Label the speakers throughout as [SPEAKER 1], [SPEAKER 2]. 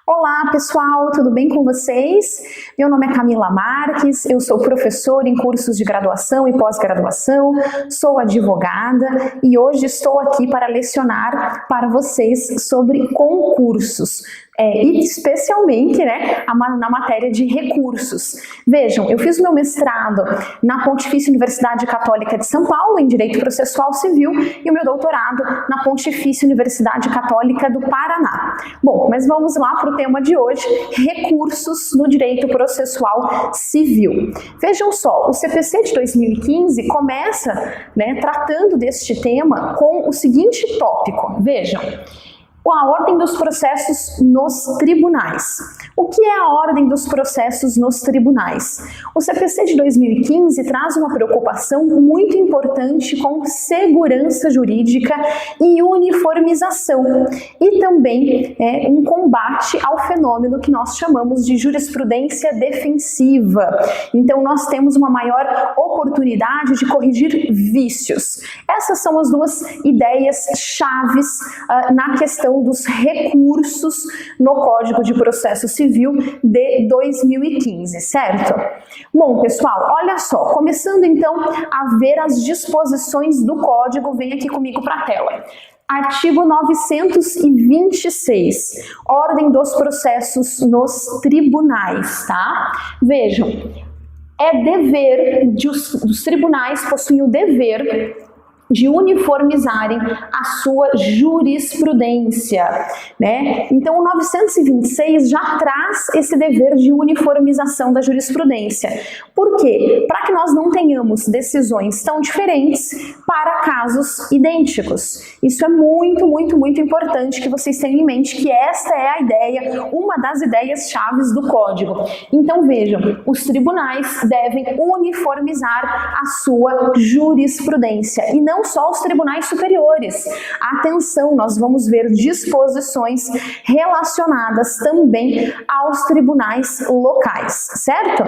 [SPEAKER 1] Olá pessoal, tudo bem com vocês? Meu nome é Camila Marques, eu sou professora em cursos de graduação e pós-graduação, sou advogada e hoje estou aqui para lecionar para vocês sobre concursos. E especialmente na matéria de recursos. Vejam, eu fiz o meu mestrado na Pontifícia Universidade Católica de São Paulo, em Direito Processual Civil, e o meu doutorado na Pontifícia Universidade Católica do Paraná. Bom, mas vamos lá para o tema de hoje, recursos no Direito Processual Civil. Vejam só, o CPC de 2015 começa tratando deste tema com o seguinte tópico, vejam, a ordem dos processos nos tribunais. O que é a ordem dos processos nos tribunais? O CPC de 2015 traz uma preocupação muito importante com segurança jurídica e uniformização, e também um combate ao fenômeno que nós chamamos de jurisprudência defensiva. Então nós temos uma maior oportunidade de corrigir vícios. Essas são as duas ideias chaves na questão dos recursos no Código de Processo Civil de 2015, certo? Bom, pessoal, olha só, começando então a ver as disposições do Código, vem aqui comigo para a tela. Artigo 926, ordem dos processos nos tribunais, tá? Vejam, é dever dos tribunais, possuem o dever de uniformizarem a sua jurisprudência, Então o 926 já traz esse dever de uniformização da jurisprudência. Por quê? Para que nós não tenhamos decisões tão diferentes para casos idênticos. Isso é muito, muito, muito importante que vocês tenham em mente que esta é a ideia, uma das ideias chaves do Código. Então vejam, os tribunais devem uniformizar a sua jurisprudência e não só os tribunais superiores. Atenção, nós vamos ver disposições relacionadas também aos tribunais locais, certo?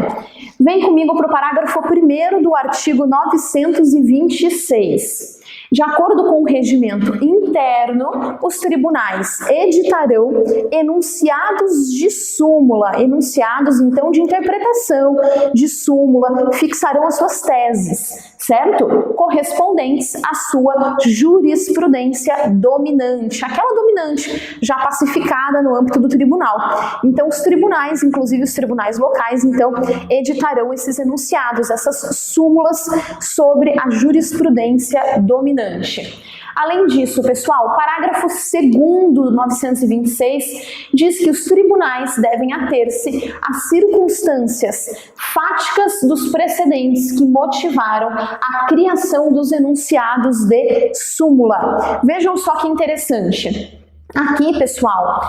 [SPEAKER 1] Vem comigo para o parágrafo 1º do artigo 926. De acordo com o regimento interno, os tribunais editarão enunciados de súmula, enunciados então de interpretação de súmula, fixarão as suas teses, certo? Correspondentes à sua jurisprudência dominante, aquela dominante já pacificada no âmbito do tribunal. Então os tribunais, inclusive os tribunais locais, então editarão esses enunciados, essas súmulas sobre a jurisprudência dominante. Além disso, pessoal, o parágrafo 2º do 926 diz que os tribunais devem ater-se às circunstâncias fáticas dos precedentes que motivaram a criação dos enunciados de súmula. Vejam só que interessante. Aqui, pessoal,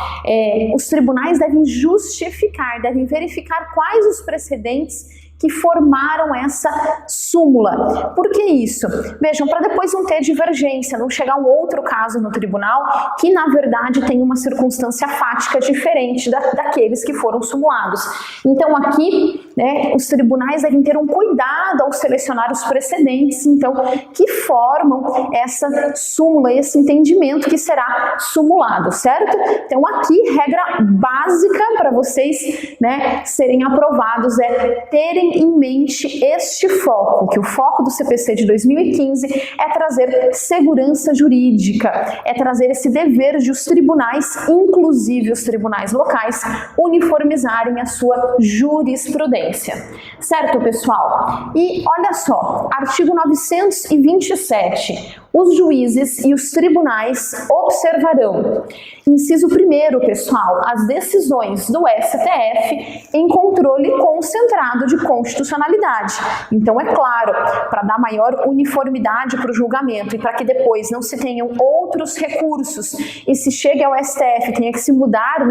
[SPEAKER 1] os tribunais devem justificar, devem verificar quais os precedentes que formaram essa súmula. Por que isso? Vejam, para depois não ter divergência, não chegar um outro caso no tribunal que, na verdade, tem uma circunstância fática diferente daqueles que foram sumulados. Então, aqui, os tribunais devem ter um cuidado ao selecionar os precedentes, então, que formam essa súmula, esse entendimento que será sumulado, certo? Então, aqui, regra básica para vocês, serem aprovados é terem em mente este foco, que o foco do CPC de 2015 é trazer segurança jurídica, é trazer esse dever de os tribunais, inclusive os tribunais locais, uniformizarem a sua jurisprudência. Certo, pessoal? E olha só, artigo 927. Os juízes e os tribunais observarão, inciso 1º, pessoal, as decisões do STF em controle concentrado de constitucionalidade. Então, é claro, para dar maior uniformidade para o julgamento e para que depois não se tenham outros recursos e se chegue ao STF tenha que se mudar,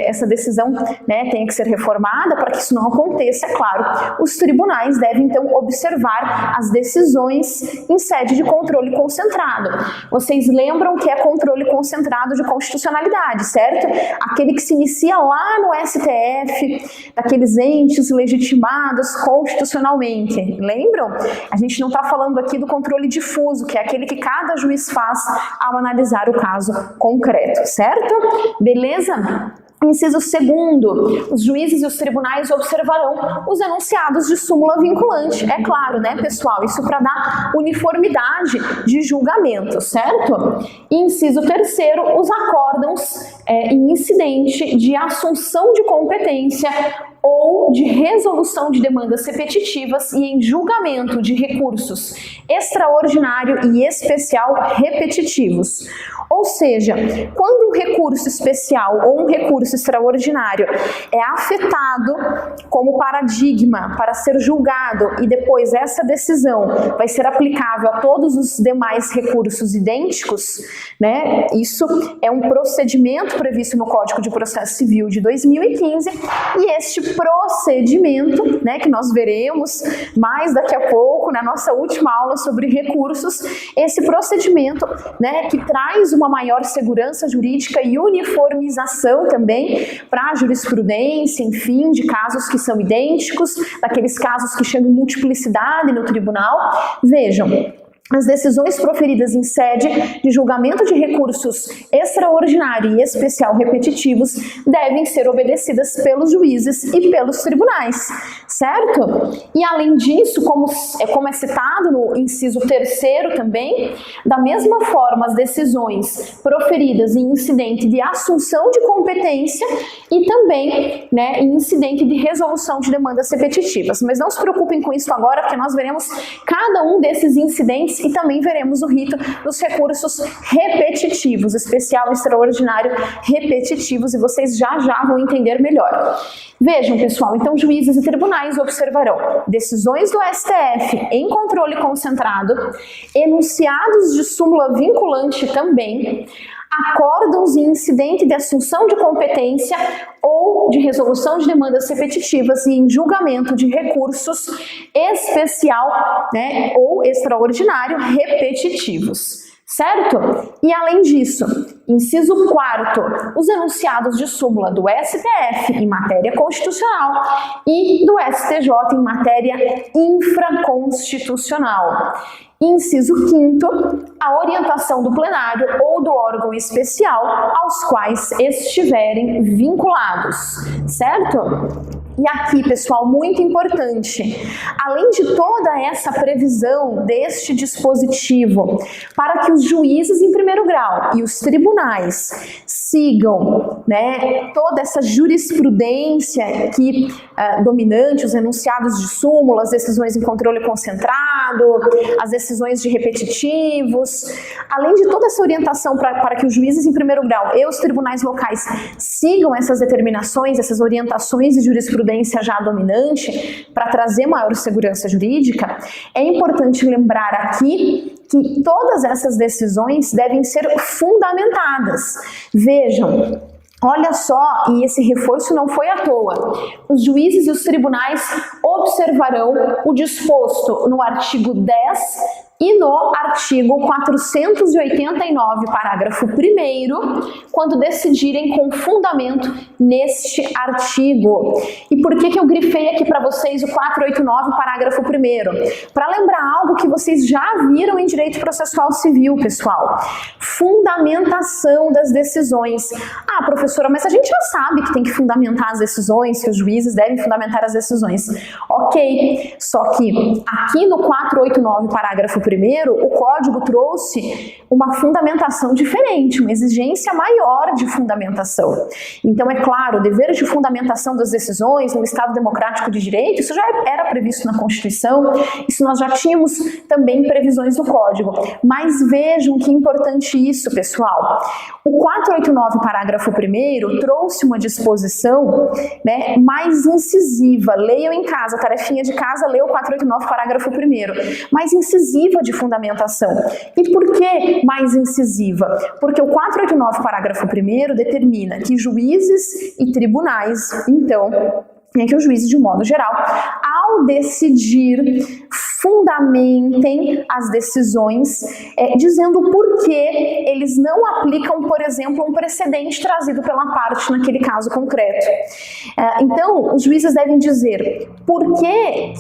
[SPEAKER 1] essa decisão tenha que ser reformada para que isso não não aconteça, é claro, os tribunais devem então observar as decisões em sede de controle concentrado. Vocês lembram que é controle concentrado de constitucionalidade, certo? Aquele que se inicia lá no STF, daqueles entes legitimados constitucionalmente. Lembram? A gente não está falando aqui do controle difuso, que é aquele que cada juiz faz ao analisar o caso concreto, certo? Beleza? Inciso 2º, os juízes e os tribunais observarão os enunciados de súmula vinculante. É claro, né, pessoal? Isso para dar uniformidade de julgamento, certo? Inciso 3º, os acórdãos em incidente de assunção de competência ou de resolução de demandas repetitivas e em julgamento de recursos extraordinário e especial repetitivos. Ou seja, quando um recurso especial ou um recurso extraordinário é afetado como paradigma para ser julgado e depois essa decisão vai ser aplicável a todos os demais recursos idênticos, né? Isso é um procedimento previsto no Código de Processo Civil de 2015 e este procedimento, né, que nós veremos mais daqui a pouco na nossa última aula sobre recursos, esse procedimento, né, que traz uma maior segurança jurídica e uniformização também para a jurisprudência, enfim, de casos que são idênticos, daqueles casos que chamam de multiplicidade no tribunal. Vejam, as decisões proferidas em sede de julgamento de recursos extraordinário e especial repetitivos devem ser obedecidas pelos juízes e pelos tribunais, certo? E além disso, como é citado no inciso 3º também, da mesma forma as decisões proferidas em incidente de assunção de competência e também, né, em incidente de resolução de demandas repetitivas. Mas não se preocupem com isso agora, porque nós veremos cada um desses incidentes e também veremos o rito dos recursos repetitivos, especial, extraordinário, repetitivos, e vocês já vão entender melhor. Vejam, pessoal, então juízes e tribunais observarão decisões do STF em controle concentrado, enunciados de súmula vinculante também, acórdãos em incidente de assunção de competência ou de resolução de demandas repetitivas e em julgamento de recursos especial, né, ou extraordinário repetitivos, certo? E além disso, inciso 4º, os enunciados de súmula do STF em matéria constitucional e do STJ em matéria infraconstitucional. Inciso 5º, a orientação do plenário ou do órgão especial aos quais estiverem vinculados, certo? E aqui, pessoal, muito importante, além de toda essa previsão deste dispositivo, para que os juízes em primeiro grau e os tribunais sigam, né, toda essa jurisprudência que dominante, os enunciados de súmula, as decisões em controle concentrado, as decisões de repetitivos, além de toda essa orientação para que os juízes em primeiro grau e os tribunais locais sigam essas determinações, essas orientações de jurisprudência já dominante para trazer maior segurança jurídica, é importante lembrar aqui que todas essas decisões devem ser fundamentadas. Vejam, olha só, e esse reforço não foi à toa. Os juízes e os tribunais observarão o disposto no artigo 10 e no artigo 489, parágrafo 1º, quando decidirem com fundamento neste artigo. E por que eu grifei aqui para vocês o 489, parágrafo 1º? Para lembrar algo que vocês já viram em direito processual civil, pessoal. Fundamentação das decisões. Ah, professora, mas a gente já sabe que tem que fundamentar as decisões, que os juízes devem fundamentar as decisões. Ok, só que aqui no 489, parágrafo 1º, o Código trouxe uma fundamentação diferente, uma exigência maior de fundamentação. Então, é claro, o dever de fundamentação das decisões no Estado Democrático de Direito, isso já era previsto na Constituição, isso nós já tínhamos também previsões do Código. Mas vejam que importante isso, pessoal. O 489, parágrafo 1º, trouxe uma disposição, né, mais incisiva. Leiam em casa, tarefinha de casa, leia o 489, parágrafo 1º. Mais incisiva de fundamentação. E por que mais incisiva? Porque o 489, parágrafo 1º, determina que juízes e tribunais, então, é que os juízes, de modo geral, ao decidir, fundamentem as decisões, dizendo por que eles não aplicam, por exemplo, um precedente trazido pela parte naquele caso concreto. Então, os juízes devem dizer por que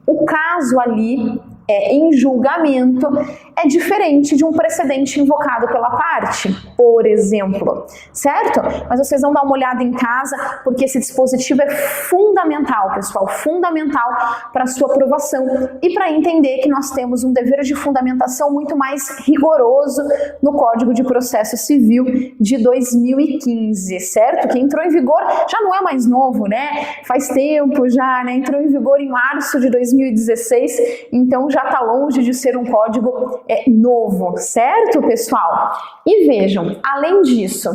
[SPEAKER 1] o caso ali em julgamento é diferente de um precedente invocado pela parte, por exemplo, certo? Mas vocês vão dar uma olhada em casa, porque esse dispositivo é fundamental, pessoal, fundamental para a sua aprovação e para entender que nós temos um dever de fundamentação muito mais rigoroso no Código de Processo Civil de 2015, certo? Que entrou em vigor, já não é mais novo, né? Faz tempo já, né? Entrou em vigor em março de 2016, então já está longe de ser um código novo, certo, pessoal? E vejam, além disso,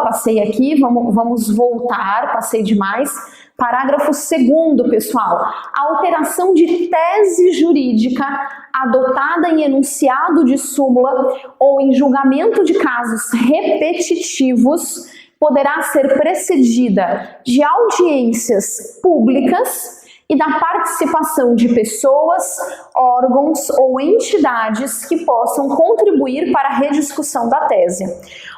[SPEAKER 1] passei aqui, vamos voltar, passei demais. Parágrafo 2º, pessoal, a alteração de tese jurídica adotada em enunciado de súmula ou em julgamento de casos repetitivos poderá ser precedida de audiências públicas e da participação de pessoas, órgãos ou entidades que possam contribuir para a rediscussão da tese.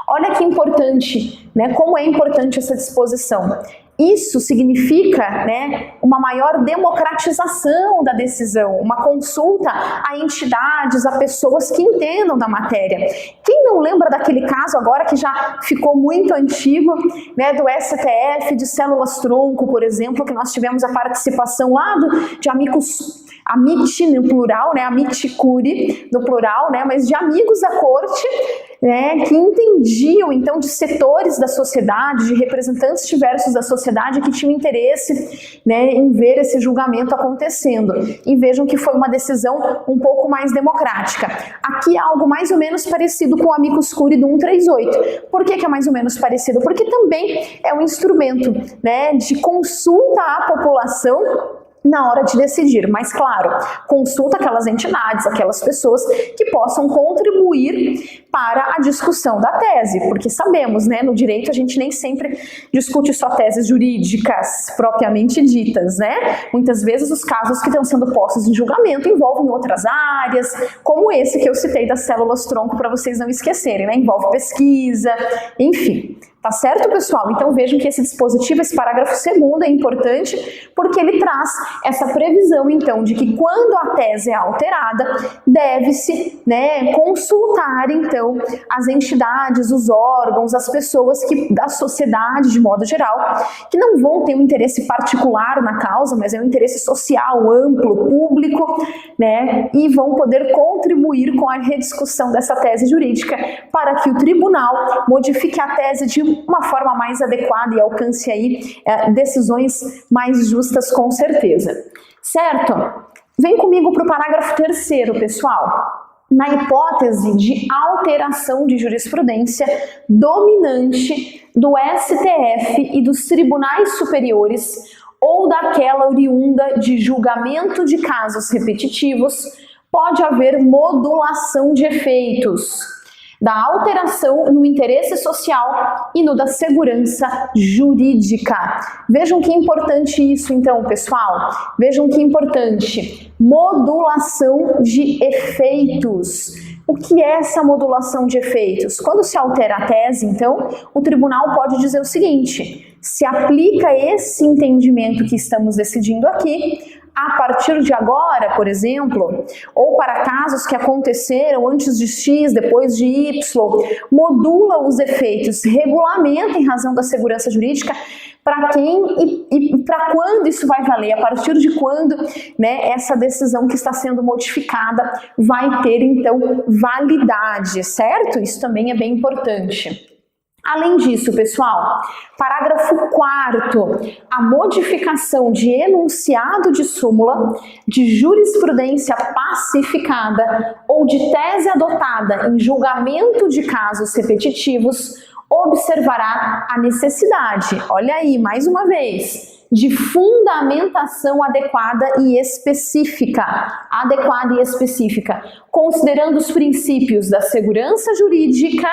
[SPEAKER 1] Olha que importante, né? Como é importante essa disposição. Isso significa, né, uma maior democratização da decisão, uma consulta a entidades, a pessoas que entendam da matéria. Quem não lembra daquele caso agora que já ficou muito antigo, né, do STF, de células-tronco, por exemplo, que nós tivemos a participação lá de amicus amici no plural, né, amici curiae no plural, né, mas de amigos da corte, né, que entendiam então de setores da sociedade, de representantes diversos da sociedade que tinham interesse, né, em ver esse julgamento acontecendo. E vejam que foi uma decisão um pouco mais democrática. Aqui é algo mais ou menos parecido com o amicus curiae do 138. Por que é mais ou menos parecido? Porque também é um instrumento, né, de consulta à população na hora de decidir, mas claro, consulta aquelas entidades, aquelas pessoas que possam contribuir para a discussão da tese, porque sabemos, né, no direito a gente nem sempre discute só teses jurídicas propriamente ditas, né? Muitas vezes os casos que estão sendo postos em julgamento envolvem outras áreas, como esse que eu citei das células-tronco para vocês não esquecerem, né? Envolve pesquisa, enfim. Tá certo, pessoal? Então vejam que esse dispositivo, esse parágrafo 2º é importante porque ele traz essa previsão, então, de que quando a tese é alterada, deve-se, né, consultar, então, as entidades, os órgãos, as pessoas da sociedade, de modo geral, que não vão ter um interesse particular na causa, mas é um interesse social, amplo, público, né, e vão poder contribuir com a rediscussão dessa tese jurídica para que o tribunal modifique a tese de uma forma mais adequada e alcance aí decisões mais justas, com certeza. Certo? Vem comigo para o parágrafo 3º, pessoal. Na hipótese de alteração de jurisprudência dominante do STF e dos tribunais superiores ou daquela oriunda de julgamento de casos repetitivos, pode haver modulação de efeitos da alteração no interesse social e no da segurança jurídica. Vejam que importante isso, então, pessoal. Vejam que importante. Modulação de efeitos. O que é essa modulação de efeitos? Quando se altera a tese, então, o tribunal pode dizer o seguinte: se aplica esse entendimento que estamos decidindo aqui, a partir de agora, por exemplo, ou para casos que aconteceram antes de X, depois de Y, modula os efeitos, regulamenta em razão da segurança jurídica para quem e para quando isso vai valer, a partir de quando, né, essa decisão que está sendo modificada vai ter, então, validade, certo? Isso também é bem importante. Além disso, pessoal, parágrafo 4º, a modificação de enunciado de súmula, de jurisprudência pacificada ou de tese adotada em julgamento de casos repetitivos observará a necessidade, olha aí, mais uma vez, de fundamentação adequada e específica, considerando os princípios da segurança jurídica,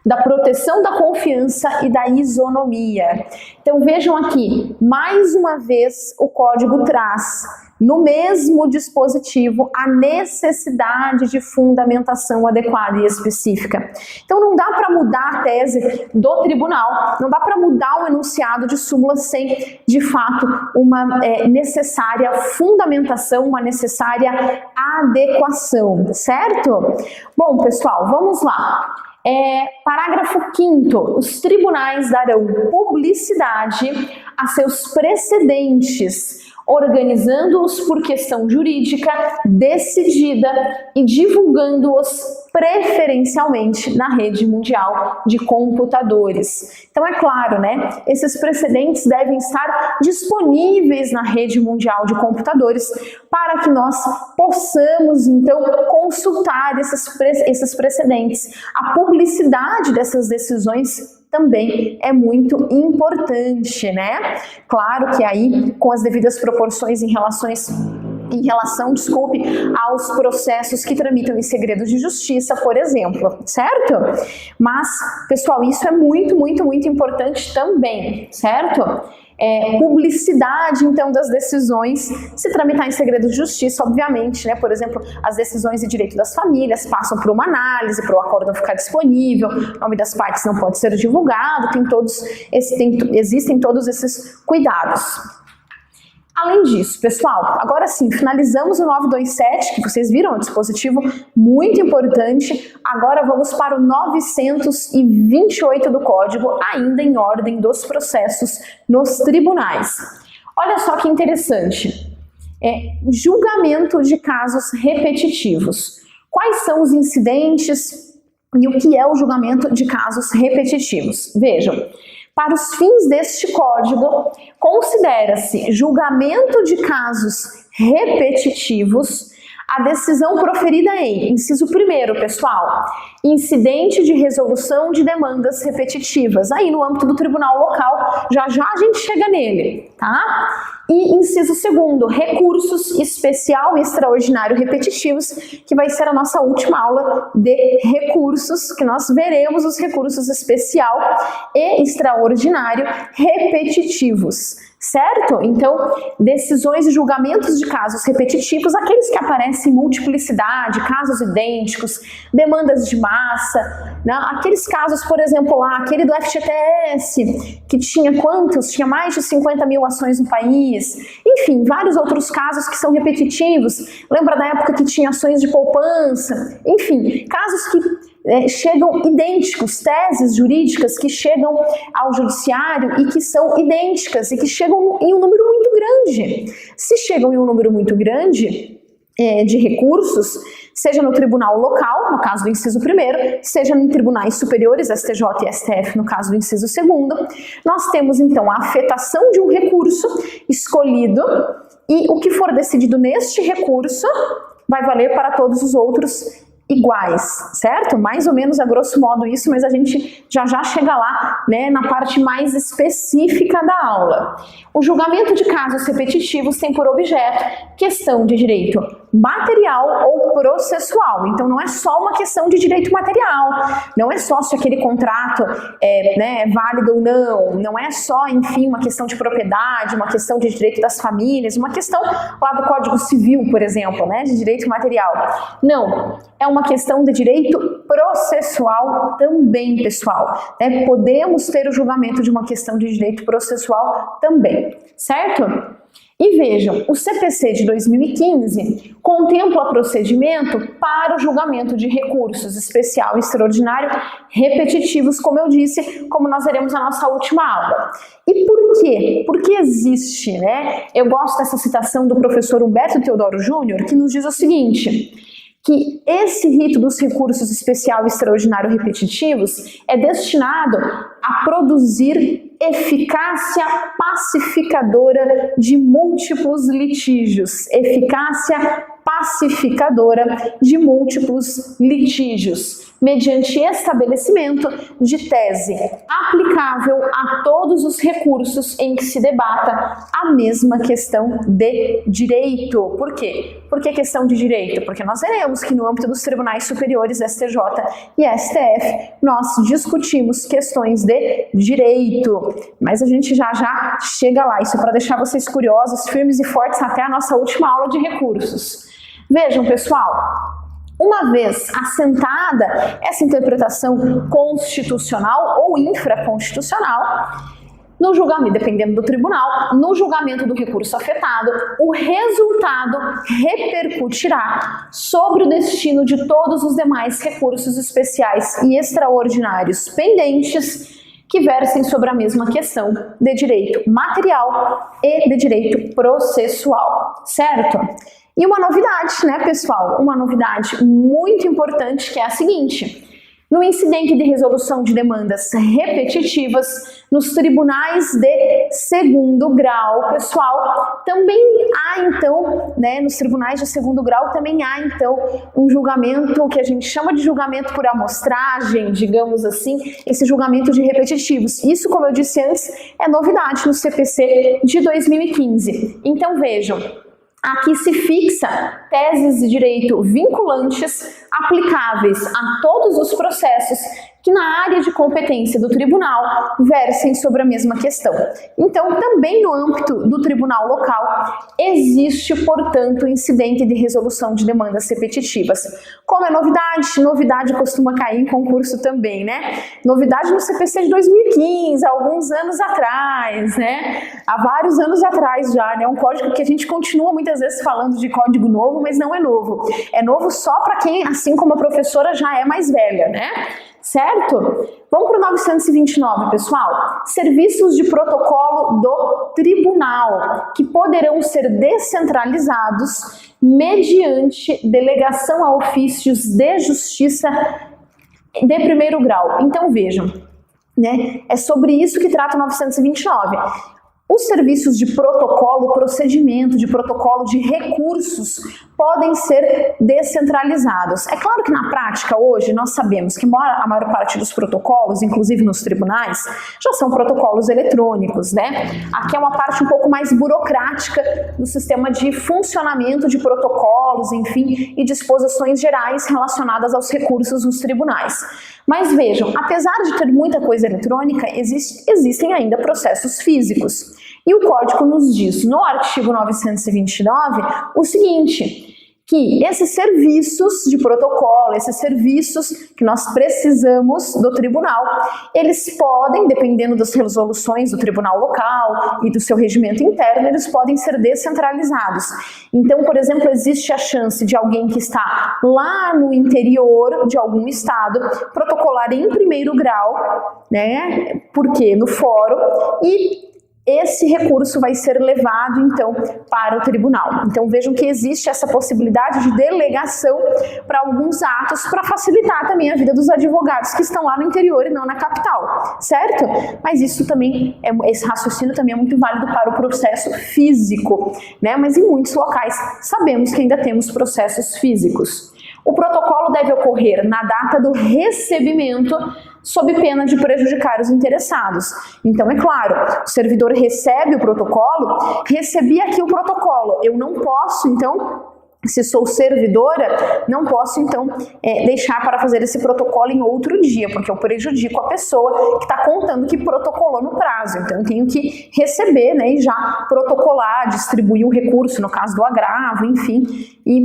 [SPEAKER 1] da proteção da confiança e da isonomia. Então vejam aqui, mais uma vez o código traz no mesmo dispositivo a necessidade de fundamentação adequada e específica. Então não dá para mudar a tese do tribunal, não dá para mudar o enunciado de súmula sem, de fato, uma necessária fundamentação, uma necessária adequação, certo? Bom, pessoal, vamos lá. Parágrafo 5º, os tribunais darão publicidade a seus precedentes, organizando-os por questão jurídica decidida e divulgando-os preferencialmente na rede mundial de computadores. Então é claro, né? Esses precedentes devem estar disponíveis na rede mundial de computadores para que nós possamos então consultar esses precedentes. A publicidade dessas decisões também é muito importante, né? Claro que aí, com as devidas proporções em relação, aos processos que tramitam em segredo de justiça, por exemplo, certo? Mas, pessoal, isso é muito, muito, muito importante também, certo? Publicidade, então, das decisões, se tramitar em segredo de justiça, obviamente, né? Por exemplo, as decisões de direito das famílias passam por uma análise, para o acórdão ficar disponível, o nome das partes não pode ser divulgado, existem todos esses cuidados. Além disso, pessoal, agora sim, finalizamos o 927, que vocês viram, é um dispositivo muito importante. Agora vamos para o 928 do Código, ainda em ordem dos processos nos tribunais. Olha só que interessante. Julgamento de casos repetitivos. Quais são os incidentes e o que é o julgamento de casos repetitivos? Vejam. Para os fins deste código, considera-se julgamento de casos repetitivos a decisão proferida em, inciso 1º, pessoal, incidente de resolução de demandas repetitivas, aí no âmbito do tribunal local, já já a gente chega nele, tá? E inciso 2º, recursos especial e extraordinário repetitivos, que vai ser a nossa última aula de recursos, que nós veremos os recursos especial e extraordinário repetitivos. Certo? Então, decisões e julgamentos de casos repetitivos, aqueles que aparecem em multiplicidade, casos idênticos, demandas de massa, né? Aqueles casos, por exemplo, lá, aquele do FGTS, que tinha quantos? Tinha mais de 50 mil ações no país. Enfim, vários outros casos que são repetitivos. Lembra da época que tinha ações de poupança? Enfim, casos que chegam idênticos, teses jurídicas que chegam ao judiciário e que são idênticas e que chegam em um número muito grande. Se chegam em um número muito grande de recursos, seja no tribunal local, no caso do inciso 1º, seja em tribunais superiores, STJ e STF, no caso do inciso 2º, nós temos então a afetação de um recurso escolhido e o que for decidido neste recurso vai valer para todos os outros iguais, certo? Mais ou menos a grosso modo isso, mas a gente já chega lá, né, na parte mais específica da aula. O julgamento de casos repetitivos tem por objeto questão de direito material ou processual. Então não é só uma questão de direito material, não é só se aquele contrato é válido ou não, não é só, enfim, uma questão de propriedade, uma questão de direito das famílias, uma questão lá do Código Civil, por exemplo, né, de direito material. Não, é uma questão de direito processual também, pessoal. Podemos ter o julgamento de uma questão de direito processual também, certo? E vejam, o CPC de 2015 contempla procedimento para o julgamento de recursos especial e extraordinário repetitivos, como eu disse, como nós veremos na nossa última aula. E por quê? Porque existe, né? Eu gosto dessa citação do professor Humberto Teodoro Júnior, que nos diz o seguinte, que esse rito dos recursos especial e extraordinário repetitivos é destinado a produzir eficácia pacificadora de múltiplos litígios. Eficácia pacificadora de múltiplos litígios. mediante estabelecimento de tese aplicável a todos os recursos em que se debata a mesma questão de direito. Por quê? Por que questão de direito? Porque nós veremos que no âmbito dos tribunais superiores STJ e STF nós discutimos questões de direito, mas a gente já chega lá. Isso é para deixar vocês curiosos, firmes e fortes até a nossa última aula de recursos. Vejam, pessoal, uma vez assentada essa interpretação constitucional ou infraconstitucional, no julgamento, dependendo do tribunal, no julgamento do recurso afetado, o resultado repercutirá sobre o destino de todos os demais recursos especiais e extraordinários pendentes que versem sobre a mesma questão de direito material e de direito processual, certo? E uma novidade, né, pessoal? Uma novidade muito importante, que é a seguinte: no incidente de resolução de demandas repetitivas nos tribunais de segundo grau, pessoal, também há então, né, nos tribunais de segundo grau também há então um julgamento que a gente chama de julgamento por amostragem, digamos assim, esse julgamento de repetitivos. Isso, como eu disse antes, é novidade no CPC de 2015. Então vejam, aqui se fixa teses de direito vinculantes aplicáveis a todos os processos que na área de competência do tribunal versem sobre a mesma questão. Então, também no âmbito do tribunal local, existe, portanto, incidente de resolução de demandas repetitivas. Como é novidade? Novidade costuma cair em concurso também, né? Novidade no CPC de 2015, há alguns anos atrás, né? Há vários anos atrás já, né? Um código que a gente continua muitas vezes falando de código novo, mas não é novo. É novo só para quem, assim como a professora, já é mais velha, né? Certo? Vamos para o 929, pessoal. Serviços de protocolo do tribunal, que poderão ser descentralizados mediante delegação a ofícios de justiça de primeiro grau. Então vejam, né? É sobre isso que trata o 929. Os serviços de protocolo, procedimento, de protocolo de recursos podem ser descentralizados. É claro que na prática hoje nós sabemos que a maior parte dos protocolos, inclusive nos tribunais, já são protocolos eletrônicos, né? Aqui é uma parte um pouco mais burocrática do sistema de funcionamento de protocolos, enfim, e disposições gerais relacionadas aos recursos nos tribunais. Mas vejam, apesar de ter muita coisa eletrônica, existem ainda processos físicos. E o código nos diz, no artigo 929, o seguinte: que esses serviços de protocolo, esses serviços que nós precisamos do tribunal, eles podem, dependendo das resoluções do tribunal local e do seu regimento interno, eles podem ser descentralizados. Então, por exemplo, existe a chance de alguém que está lá no interior de algum estado protocolar em primeiro grau, né? Porque no fórum, e esse recurso vai ser levado, então, para o tribunal. Então, vejam que existe essa possibilidade de delegação para alguns atos para facilitar também a vida dos advogados que estão lá no interior e não na capital, certo? Mas isso também, esse raciocínio também é muito válido para o processo físico, né? Mas em muitos locais sabemos que ainda temos processos físicos. O protocolo deve ocorrer na data do recebimento, sob pena de prejudicar os interessados. Então, é claro, o servidor recebe o protocolo, recebi aqui o protocolo, eu não posso, então, se sou servidora, não posso, então, deixar para fazer esse protocolo em outro dia, porque eu prejudico a pessoa que está contando que protocolou no prazo. Então, eu tenho que receber, né, e já protocolar, distribuir o recurso, no caso do agravo, enfim.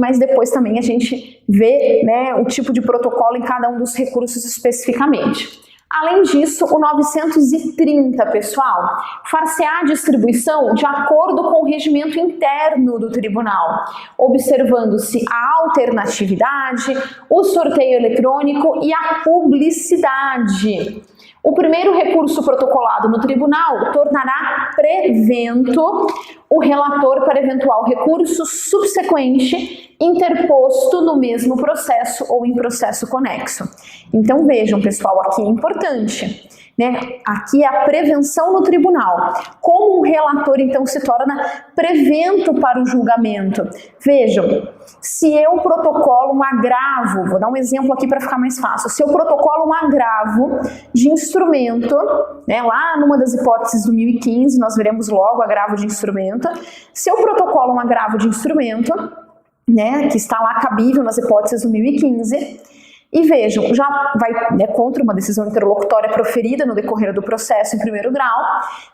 [SPEAKER 1] Mas depois também a gente vê, né, o tipo de protocolo em cada um dos recursos especificamente. Além disso, o 930, pessoal, far-se-á a distribuição de acordo com o regimento interno do tribunal, observando-se a alternatividade, o sorteio eletrônico e a publicidade. O primeiro recurso protocolado no tribunal tornará prevento o relator para eventual recurso subsequente interposto no mesmo processo ou em processo conexo. Então vejam, pessoal, aqui é importante né? Aqui é a prevenção no tribunal. Como um relator, então, se torna prevento para o julgamento? Vejam, se eu protocolo um agravo, vou dar um exemplo aqui para ficar mais fácil, se eu protocolo um agravo de instrumento, né, lá numa das hipóteses do 1015, nós veremos logo agravo de instrumento, se eu protocolo um agravo de instrumento, né, que está lá cabível nas hipóteses do 1015, e vejam, já vai, né, contra uma decisão interlocutória proferida no decorrer do processo em primeiro grau,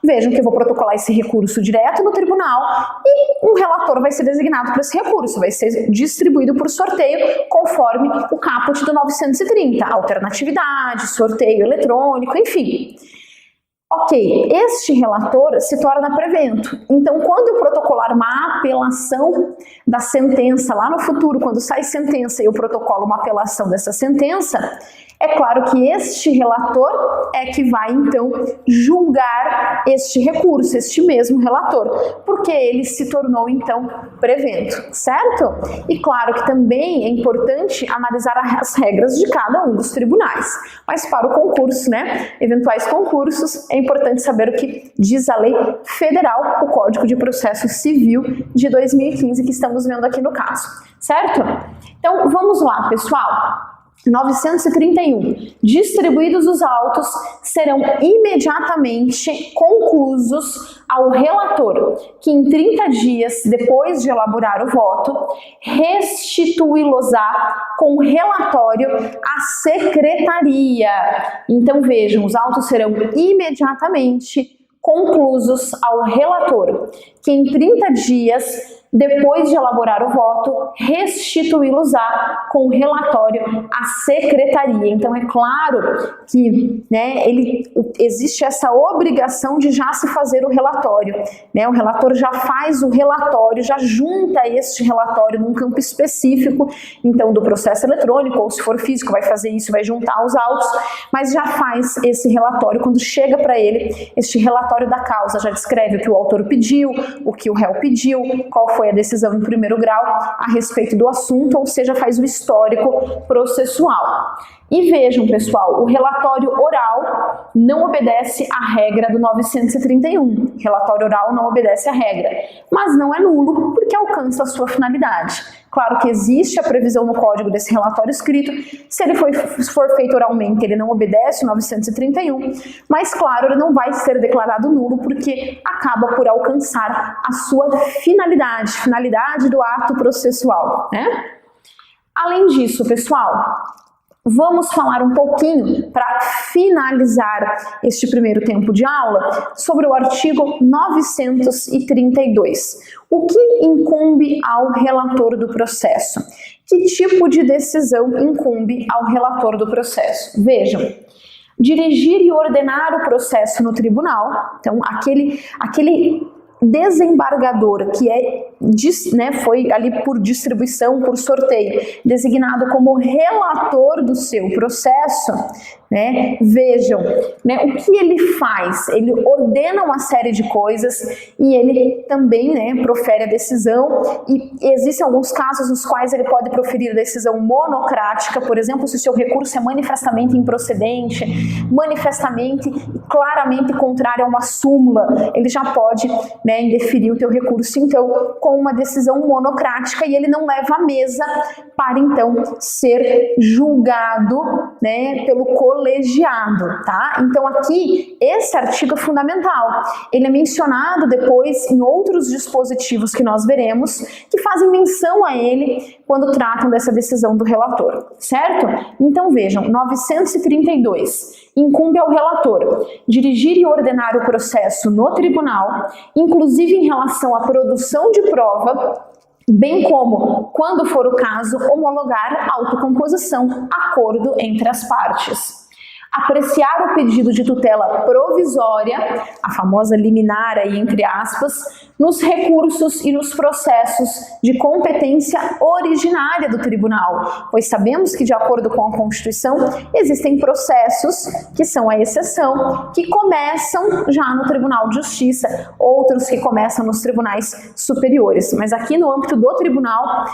[SPEAKER 1] vejam que eu vou protocolar esse recurso direto no tribunal e um relator vai ser designado para esse recurso, vai ser distribuído por sorteio conforme o caput do 930, alternatividade, sorteio eletrônico, enfim. Ok, este relator se torna prevento. Então, quando eu protocolar uma apelação da sentença lá no futuro, quando sai sentença e eu protocolo uma apelação dessa sentença, é claro que este relator é que vai, então, julgar este recurso, este mesmo relator, porque ele se tornou, então, prevento, certo? E claro que também é importante analisar as regras de cada um dos tribunais. Mas para o concurso, né, eventuais concursos, é importante saber o que diz a lei federal, o Código de Processo Civil de 2015, que estamos vendo aqui no caso, certo? Então, vamos lá, pessoal. 931. Distribuídos os autos, serão imediatamente conclusos ao relator, que em 30 dias depois de elaborar o voto, restituí-los-á com relatório à secretaria. Então vejam, os autos serão imediatamente conclusos ao relator, que em 30 dias depois de elaborar o voto, restituí-los-á com relatório à secretaria. Então é claro que, né, existe essa obrigação de já se fazer o relatório, né? O relator já faz o relatório, já junta este relatório num campo específico, então do processo eletrônico, ou se for físico vai fazer isso, vai juntar os autos, mas já faz esse relatório. Quando chega para ele, este relatório da causa já descreve o que o autor pediu, o que o réu pediu, qual foi a decisão em primeiro grau a respeito do assunto, ou seja, faz o histórico processual. E vejam, pessoal, o relatório oral não obedece à regra do 931. Relatório oral não obedece à regra, mas não é nulo porque alcança a sua finalidade. Claro que existe a previsão no código desse relatório escrito, se ele for feito oralmente, ele não obedece o 931, mas claro, ele não vai ser declarado nulo porque acaba por alcançar a sua finalidade do ato processual, né? Além disso, pessoal, vamos falar um pouquinho, para finalizar este primeiro tempo de aula, sobre o artigo 932. O que incumbe ao relator do processo? Que tipo de decisão incumbe ao relator do processo? Vejam, dirigir e ordenar o processo no tribunal, então aquele desembargador que foi ali por distribuição, por sorteio, designado como relator do seu processo, né? Vejam, né, o que ele faz? Ele ordena uma série de coisas e ele também, né, profere a decisão, e existem alguns casos nos quais ele pode proferir a decisão monocrática, por exemplo, se o seu recurso é manifestamente improcedente, manifestamente e claramente contrário a uma súmula, ele já pode, né, indeferir o teu recurso, então, com uma decisão monocrática, e ele não leva à mesa para, então, ser julgado, né, pelo colegiado, tá? Então, aqui, esse artigo é fundamental. Ele é mencionado depois em outros dispositivos que nós veremos, que fazem menção a ele quando tratam dessa decisão do relator, certo? Então, vejam, 932. Incumbe ao relator dirigir e ordenar o processo no tribunal, inclusive em relação à produção de prova, bem como, quando for o caso, homologar autocomposição, acordo entre as partes. Apreciar o pedido de tutela provisória, a famosa liminar aí, entre aspas, nos recursos e nos processos de competência originária do tribunal, pois sabemos que, de acordo com a Constituição, existem processos, que são a exceção, que começam já no Tribunal de Justiça, outros que começam nos tribunais superiores. Mas aqui no âmbito do Tribunal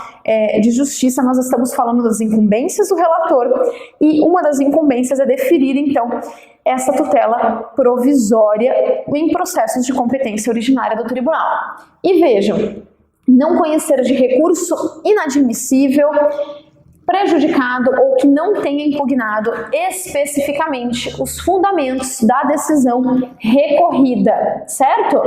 [SPEAKER 1] de Justiça, nós estamos falando das incumbências do relator, e uma das incumbências é deferir conferir, então, essa tutela provisória em processos de competência originária do tribunal. E vejam, não conhecer de recurso inadmissível, prejudicado ou que não tenha impugnado especificamente os fundamentos da decisão recorrida, certo?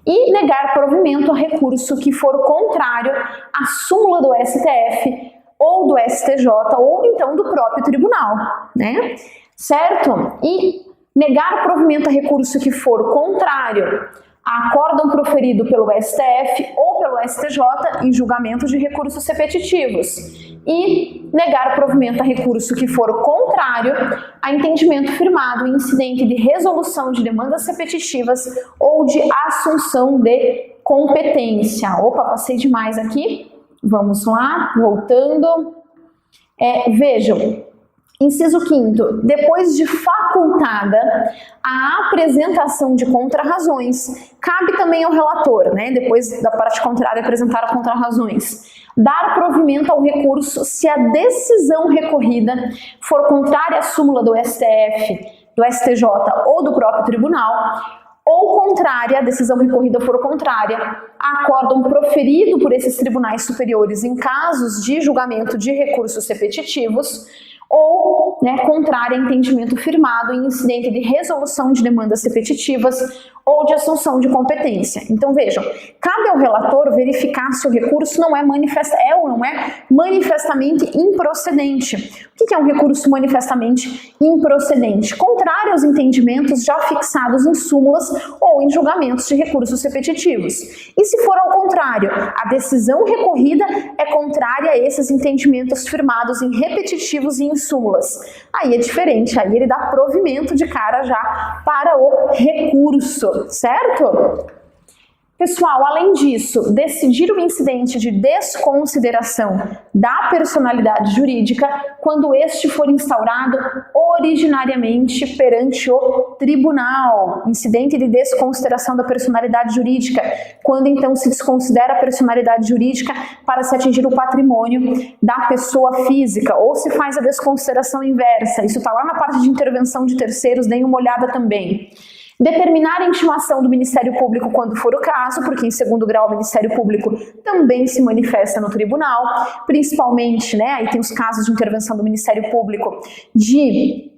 [SPEAKER 1] E negar provimento a recurso que for contrário à súmula do STF ou do STJ ou então do próprio tribunal, né? Certo? E negar provimento a recurso que for contrário a acórdão proferido pelo STF ou pelo STJ em julgamento de recursos repetitivos e negar provimento a recurso que for contrário a entendimento firmado em incidente de resolução de demandas repetitivas ou de assunção de competência. Opa, passei demais aqui. Vamos lá, voltando. Vejam, inciso 5º, depois de facultada a apresentação de contrarrazões, cabe também ao relator, né, depois da parte contrária apresentar contrarrazões, dar provimento ao recurso se a decisão recorrida for contrária à súmula do STF, do STJ ou do próprio tribunal, ou contrária, a decisão recorrida for contrária a acórdão proferido por esses tribunais superiores em casos de julgamento de recursos repetitivos, ou contrária a entendimento firmado em incidente de resolução de demandas repetitivas ou de assunção de competência. Então vejam, cabe ao relator verificar se o recurso não é ou não é manifestamente improcedente. O que é um recurso manifestamente improcedente? Contrário aos entendimentos já fixados em súmulas ou em julgamentos de recursos repetitivos. E se for ao contrário, a decisão recorrida é contrária a esses entendimentos firmados em repetitivos e em súmulas. Aí é diferente, aí ele dá provimento de cara já para o recurso, certo? Pessoal, além disso, decidir o incidente de desconsideração da personalidade jurídica quando este for instaurado originariamente perante o tribunal. Incidente de desconsideração da personalidade jurídica, quando então se desconsidera a personalidade jurídica para se atingir o patrimônio da pessoa física, ou se faz a desconsideração inversa. Isso está lá na parte de intervenção de terceiros, deem uma olhada também. Determinar a intimação do Ministério Público quando for o caso, porque em segundo grau o Ministério Público também se manifesta no tribunal, principalmente, aí tem os casos de intervenção do Ministério Público de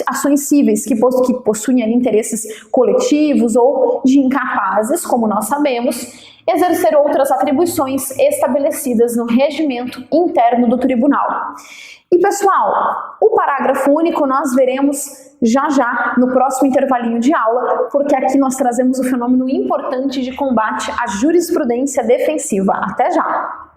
[SPEAKER 1] ações cíveis que possuem ali interesses coletivos ou de incapazes, como nós sabemos, exercer outras atribuições estabelecidas no regimento interno do tribunal. E pessoal, o parágrafo único nós veremos já no próximo intervalinho de aula, porque aqui nós trazemos o fenômeno importante de combate à jurisprudência defensiva. Até já!